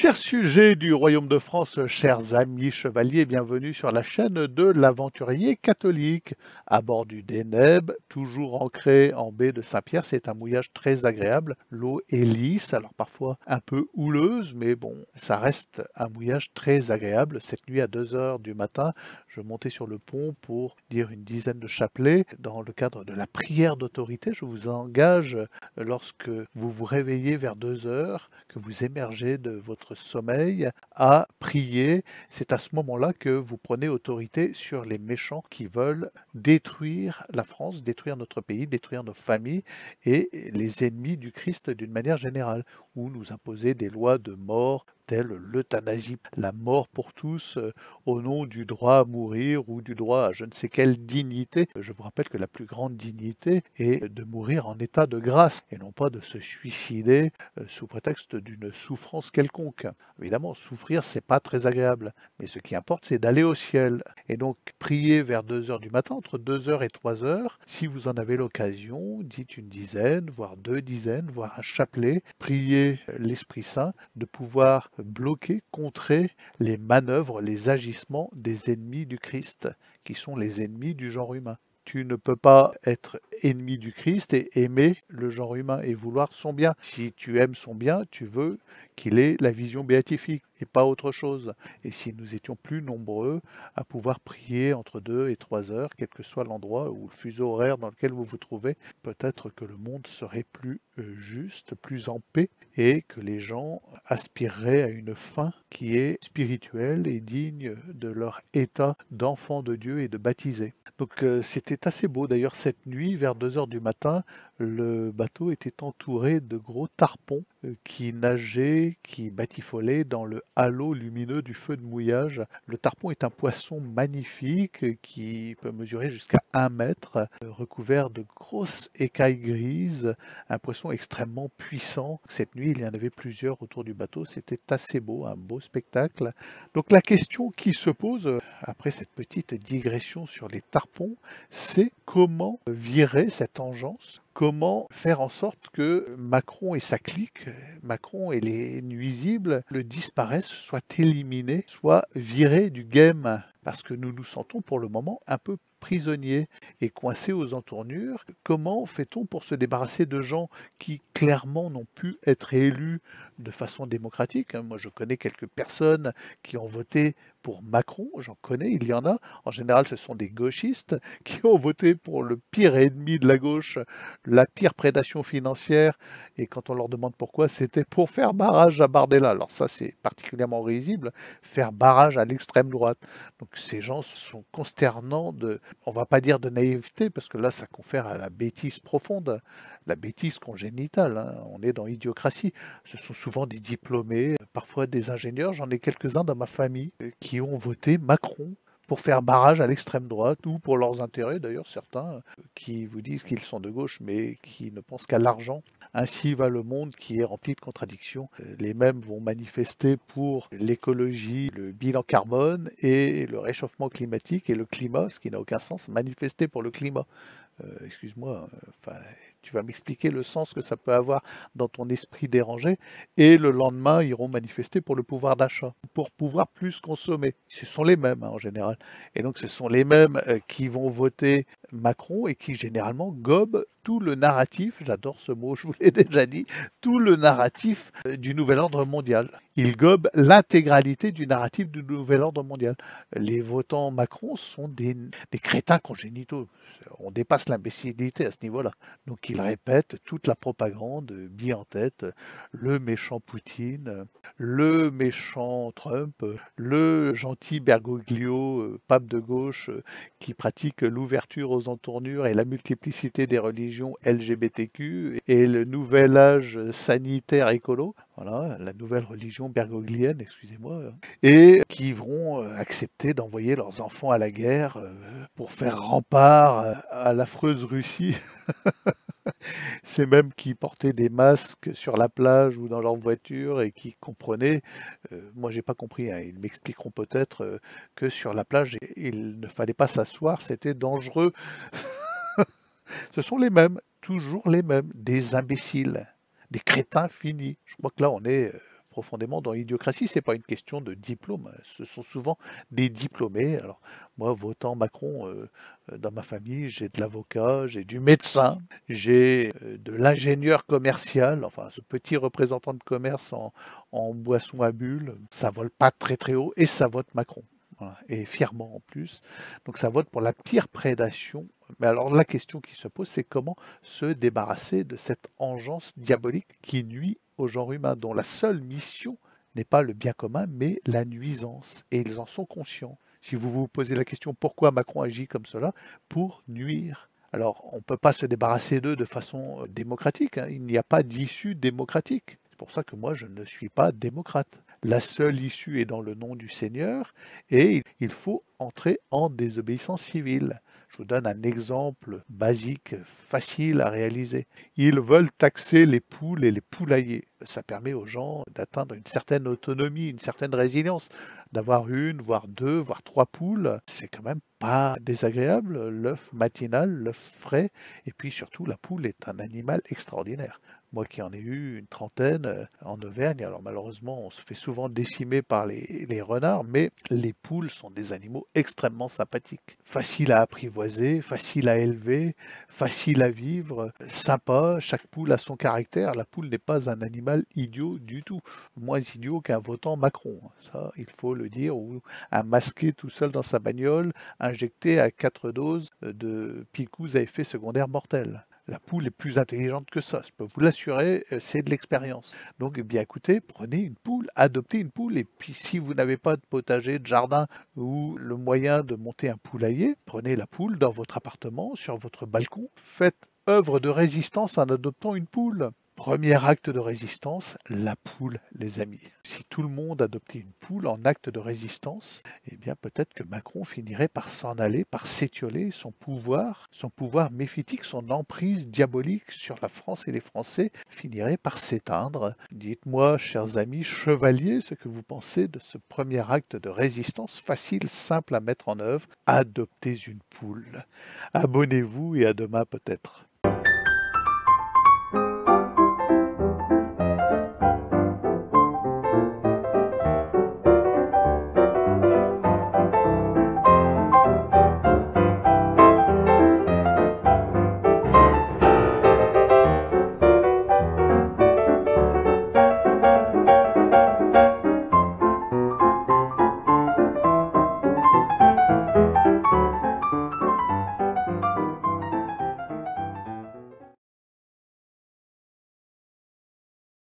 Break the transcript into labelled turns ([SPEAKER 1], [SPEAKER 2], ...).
[SPEAKER 1] Chers sujets du royaume de France, chers amis chevaliers, bienvenue sur la chaîne de l'aventurier catholique. À bord du Deneb, toujours ancré en baie de Saint-Pierre, c'est un mouillage très agréable. L'eau est lisse, alors parfois un peu houleuse, mais bon, ça reste un mouillage très agréable. Cette nuit à 2 heures du matin, je montais sur le pont pour dire une dizaine de chapelets. Dans le cadre de la prière d'autorité, je vous engage, lorsque vous vous réveillez vers 2 heures, que vous émergez de votre sommeil, à prier. C'est à ce moment-là que vous prenez autorité sur les méchants qui veulent détruire la France, détruire notre pays, détruire nos familles et les ennemis du Christ d'une manière générale, ou nous imposer des lois de mort telles l'euthanasie, la mort pour tous, au nom du droit à mourir ou du droit à je ne sais quelle dignité. Je vous rappelle que la plus grande dignité est de mourir en état de grâce et non pas de se suicider sous prétexte d'une souffrance quelconque. Évidemment, souffrir, c'est pas très agréable, mais ce qui importe, c'est d'aller au ciel. Et donc, priez vers 2 heures du matin, entre 2 heures et 3 heures. Si vous en avez l'occasion, dites une dizaine, voire 2 dizaines, voire un chapelet. Priez l'Esprit Saint de pouvoir bloquer, contrer les manœuvres, les agissements des ennemis du Christ, qui sont les ennemis du genre humain. Tu ne peux pas être ennemi du Christ et aimer le genre humain et vouloir son bien. Si tu aimes son bien, tu veux qu'il ait la vision béatifique et pas autre chose. Et si nous étions plus nombreux à pouvoir prier entre 2 et 3 heures, quel que soit l'endroit ou le fuseau horaire dans lequel vous vous trouvez, peut-être que le monde serait plus juste, plus en paix et que les gens aspireraient à une fin qui est spirituelle et digne de leur état d'enfant de Dieu et de baptisé. Donc c'était assez beau. D'ailleurs, cette nuit, vers 2 heures du matin, le bateau était entouré de gros tarpons qui nageaient, qui batifolaient dans le halo lumineux du feu de mouillage. Le tarpon est un poisson magnifique qui peut mesurer jusqu'à 1 mètre, recouvert de grosses écailles grises, un poisson extrêmement puissant. Cette nuit, il y en avait plusieurs autour du bateau. C'était assez beau, un beau spectacle. Donc la question qui se pose, après cette petite digression sur les tarpons, c'est comment virer cette engeance, comment faire en sorte que Macron et sa clique, Macron et les nuisibles, le disparaissent, soient éliminés, soient virés du game, parce que nous nous sentons pour le moment un peu prisonniers et coincés aux entournures. Comment fait-on pour se débarrasser de gens qui clairement n'ont pu être élus de façon démocratique? Moi, je connais quelques personnes qui ont voté pour Macron, j'en connais, il y en a. En général, ce sont des gauchistes qui ont voté pour le pire ennemi de la gauche, la pire prédation financière, et quand on leur demande pourquoi, c'était pour faire barrage à Bardella. Alors ça, c'est particulièrement risible, faire barrage à l'extrême droite. Donc ces gens sont consternants de, on va pas dire de naïveté, parce que là, ça confère à la bêtise profonde, la bêtise congénitale, hein. On est dans l'idiocratie. Ce sont souvent des diplômés, parfois des ingénieurs. J'en ai quelques-uns dans ma famille qui ont voté Macron pour faire barrage à l'extrême droite ou pour leurs intérêts, d'ailleurs certains qui vous disent qu'ils sont de gauche mais qui ne pensent qu'à l'argent. Ainsi va le monde qui est rempli de contradictions. Les mêmes vont manifester pour l'écologie, le bilan carbone et le réchauffement climatique et le climat, ce qui n'a aucun sens, manifester pour le climat. Excuse-moi, tu vas m'expliquer le sens que ça peut avoir dans ton esprit dérangé, et le lendemain, iront manifester pour le pouvoir d'achat, pour pouvoir plus consommer. Ce sont les mêmes, hein, en général. Et donc, ce sont les mêmes qui vont voter Macron et qui, généralement, gobent tout le narratif, j'adore ce mot, je vous l'ai déjà dit, tout le narratif du nouvel ordre mondial. Ils gobent l'intégralité du narratif du nouvel ordre mondial. Les votants Macron sont des crétins congénitaux. On dépasse l'imbécilité à ce niveau-là. Donc ils répètent toute la propagande, bien en tête, le méchant Poutine, le méchant Trump, le gentil Bergoglio, pape de gauche, qui pratique l'ouverture aux entournures et la multiplicité des religions LGBTQ et le nouvel âge sanitaire écolo. Voilà, la nouvelle religion bergoglienne, excusez-moi, et qui vont accepter d'envoyer leurs enfants à la guerre pour faire rempart à l'affreuse Russie. C'est même qui portaient des masques sur la plage ou dans leur voiture et qui comprenaient, moi j'ai pas compris, hein, ils m'expliqueront peut-être que sur la plage il ne fallait pas s'asseoir, c'était dangereux. Ce sont les mêmes, toujours les mêmes, des imbéciles, des crétins finis. Je crois que là on est profondément dans Idiocratie. C'est pas une question de diplôme, ce sont souvent des diplômés. Alors moi, votant Macron, dans ma famille, j'ai de l'avocat, j'ai du médecin, j'ai de l'ingénieur commercial, enfin ce petit représentant de commerce en boisson à bulles. Ça vole pas très très haut et ça vote Macron. Voilà, et fièrement en plus. Donc ça vote pour la pire prédation. Mais alors la question qui se pose, c'est comment se débarrasser de cette engeance diabolique qui nuit au genre humain, dont la seule mission n'est pas le bien commun, mais la nuisance. Et ils en sont conscients. Si vous vous posez la question pourquoi Macron agit comme cela, pour nuire. Alors, on ne peut pas se débarrasser d'eux de façon démocratique, hein. Il n'y a pas d'issue démocratique. C'est pour ça que moi, je ne suis pas démocrate. La seule issue est dans le nom du Seigneur et il faut entrer en désobéissance civile. Je vous donne un exemple basique, facile à réaliser. Ils veulent taxer les poules et les poulaillers. Ça permet aux gens d'atteindre une certaine autonomie, une certaine résilience. D'avoir une, voire deux, voire trois poules, c'est quand même pas désagréable. L'œuf matinal, l'œuf frais, et puis surtout la poule est un animal extraordinaire. Moi qui en ai eu une trentaine en Auvergne, alors malheureusement on se fait souvent décimer par les renards, mais les poules sont des animaux extrêmement sympathiques. Faciles à apprivoiser, faciles à élever, faciles à vivre, sympa, chaque poule a son caractère. La poule n'est pas un animal idiot du tout, moins idiot qu'un votant Macron, ça il faut le dire, ou un masqué tout seul dans sa bagnole, injecté à 4 doses de picouse à effet secondaire mortel. La poule est plus intelligente que ça, je peux vous l'assurer, c'est de l'expérience. Donc, eh bien écoutez, prenez une poule, adoptez une poule, et puis si vous n'avez pas de potager, de jardin ou le moyen de monter un poulailler, prenez la poule dans votre appartement, sur votre balcon, faites œuvre de résistance en adoptant une poule. Premier acte de résistance, la poule, les amis. Si tout le monde adoptait une poule en acte de résistance, eh bien peut-être que Macron finirait par s'en aller, par s'étioler son pouvoir méphitique, son emprise diabolique sur la France et les Français finirait par s'éteindre. Dites-moi, chers amis chevaliers, ce que vous pensez de ce premier acte de résistance facile, simple à mettre en œuvre. Adoptez une poule. Abonnez-vous et à demain peut-être.